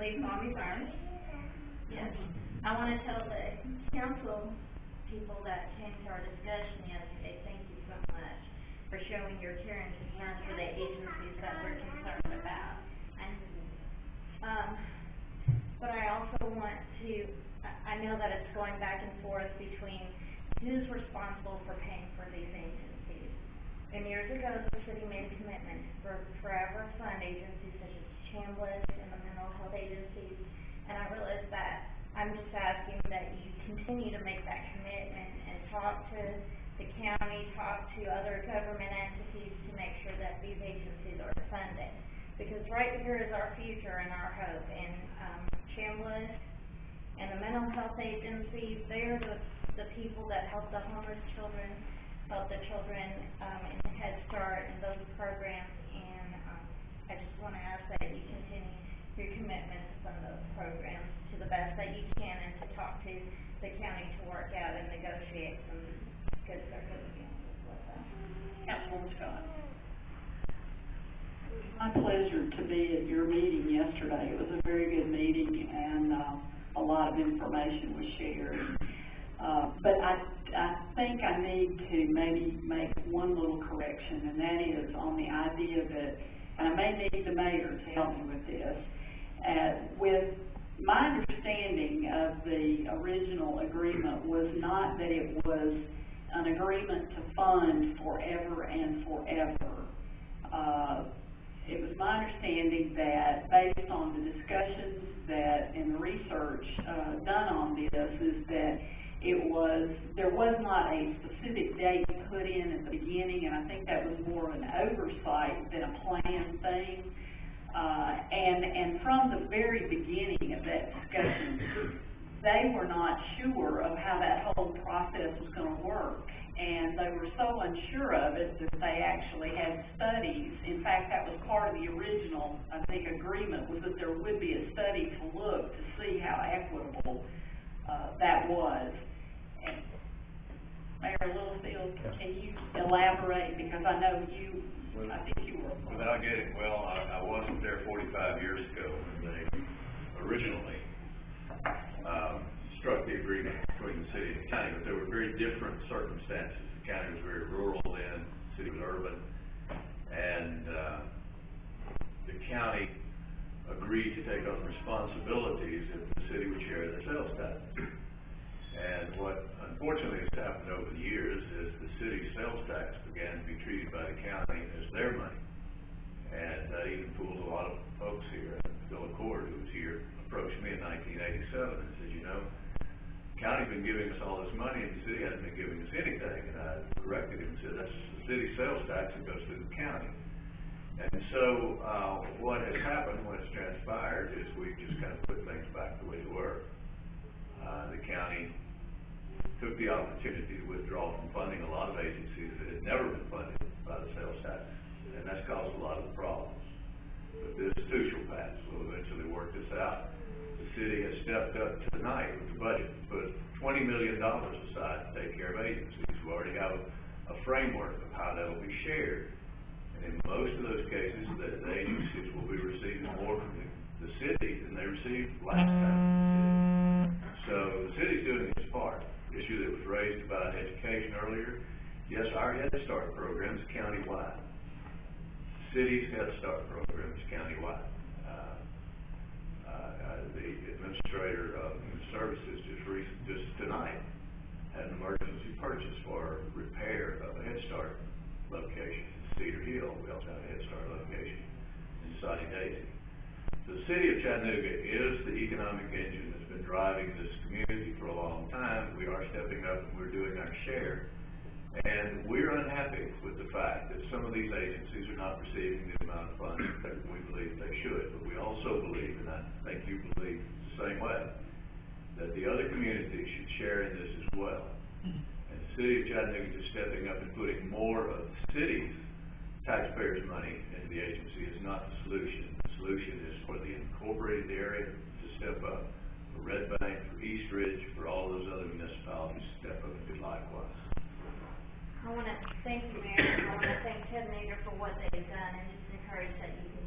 Please call me Vern. Yes. I want to tell the council people that came to our discussion yesterday, thank you so much for showing your care and concern for the agencies that we're concerned about. But I also want to, I know that it's going back and forth between who's responsible for paying for these agencies. And years ago, the city made a commitment for forever fund agencies such as Chambliss and the mental health agencies. And I realize that I'm just asking that you continue to make that commitment and talk to the county, talk to other government entities to make sure that these agencies are funded. Because right here is our future and our hope. And Chambliss and the mental health agencies, they're the people that help the homeless children, help the children in the Head Start and those programs. And I just want to ask that you continue your commitment to fund those programs to the best that you can, and to talk to the county to work out and negotiate some good circumstances with them. Councilwoman Scott. It was my pleasure to be at your meeting yesterday. It was a very good meeting, and a lot of information was shared. But I think I need to maybe make one little correction, and that is on the idea that, and I may need the mayor to help me with this, with my understanding of the original agreement was not that it was an agreement to fund forever and forever. It was my understanding that based on the discussions that and the research done on this is that there was not a specific date put in at the beginning, and I think that was more of an oversight than a planned thing. And from the very beginning of that discussion, they were not sure of how that whole process was going to work. And they were so unsure of it that they actually had studies. In fact, that was part of the original, I think, agreement, was that there would be a study to look to see how equitable that was. And Mayor Littlefield, can you elaborate? Because I know you, I think you were. Without getting, well, I wasn't there 45 years ago when they originally struck the agreement between the city and the county, but there were very different circumstances. The county was very rural then, the city was urban, and the county agreed to take on responsibilities if the city would share their sales tax. And what unfortunately has happened over the years is the city's sales tax began to be treated by the county as their money. And that even fooled a lot of folks here. Phil Accord, who was here, approached me in 1987 and said, you know, the county's been giving us all this money and the city hasn't been giving us anything. And I corrected him and said, that's the city's sales tax that goes to the county. And so what has happened, what has transpired, is we've just kind of put things back the way they were. The county took the opportunity to withdraw from funding a lot of agencies that had never been funded by the sales tax, and that's caused a lot of the problems. But this too shall pass. We'll eventually work this out. The city has stepped up tonight with the budget, put $20 million aside to take care of agencies. We already have a framework of how that will be shared. And in most of those cases, the agencies will be receiving more from the city than they received last time. So the city's doing its part. The issue that was raised about education earlier, yes, our Head Start program is countywide. The city's Head Start program is countywide. The administrator of Human Services just tonight had an emergency purchase for repair of a Head Start location in Cedar Hill. We also have a Head Start location in Sunny Daisy. The city of Chattanooga is the economic engine that's been driving this community for a long time. We are stepping up and we're doing our share. And we're unhappy with the fact that some of these agencies are not receiving the amount of funding that we believe they should. But we also believe, and I think you believe the same way, that the other communities should share in this as well. And the city of Chattanooga is stepping up and putting more of the city's taxpayers' money into the agency is not the solution. The solution is for the incorporated area to step up, for Red Bank, for East Ridge, for all those other municipalities to step up and do likewise. I want to thank you, Mayor. I want to thank Ted Mager for what they've done, and just encourage that you can